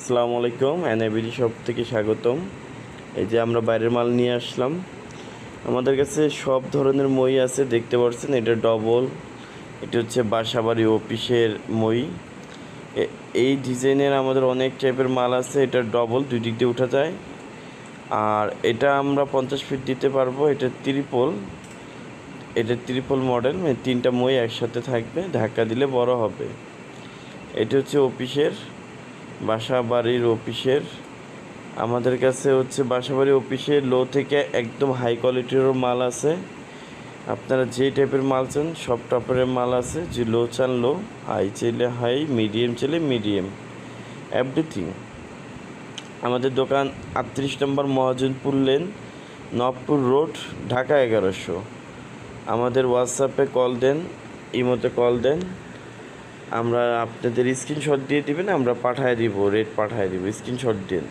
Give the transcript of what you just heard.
আসসালামু আলাইকুম, এনএবিডি শপ থেকে স্বাগতম। এই যে আমরা বাইরের মাল নিয়ে আসলাম। আমাদের কাছে সব ধরনের মই আছে, দেখতে পাচ্ছেন। এটা ডবল, এটা হচ্ছে বাসাবাড়ি অফিসের মই। এই ডিজাইনের আমাদের অনেক টাইপের মাল আছে। এটা ডবল, দুই দিক দিয়ে উঠা যায়। আর এটা আমরা 50 ফিট দিতে পারবো। এটা ট্রিপল মডেল, মানে তিনটা মই একসাথে থাকবে, ধাক্কা দিলে বড় হবে। এটা হচ্ছে অফিসের, বাসাবাড়ির অফিসের। আমাদের কাছে হচ্ছে বাসাবাড়ি অফিসের লো থেকে একদম হাই কোয়ালিটিরও মাল আছে। আপনারা যে টাইপের মাল চান সব টাইপের মাল আছে। যে লো চান লো, হাই চাইলে হাই, মিডিয়াম চাইলে মিডিয়াম, এভরিথিং। আমাদের দোকান 38 নম্বর মহাজনপুর লেন, নবপুর রোড, ঢাকা 1100। আমাদের হোয়াটসঅ্যাপে কল দেন, ইমোতে কল দেন। আমরা আপনাদের স্ক্রিনশট দিয়ে দিবেন, আমরা পাঠিয়ে দিব, রেট পাঠিয়ে দিব, স্ক্রিনশট দিন।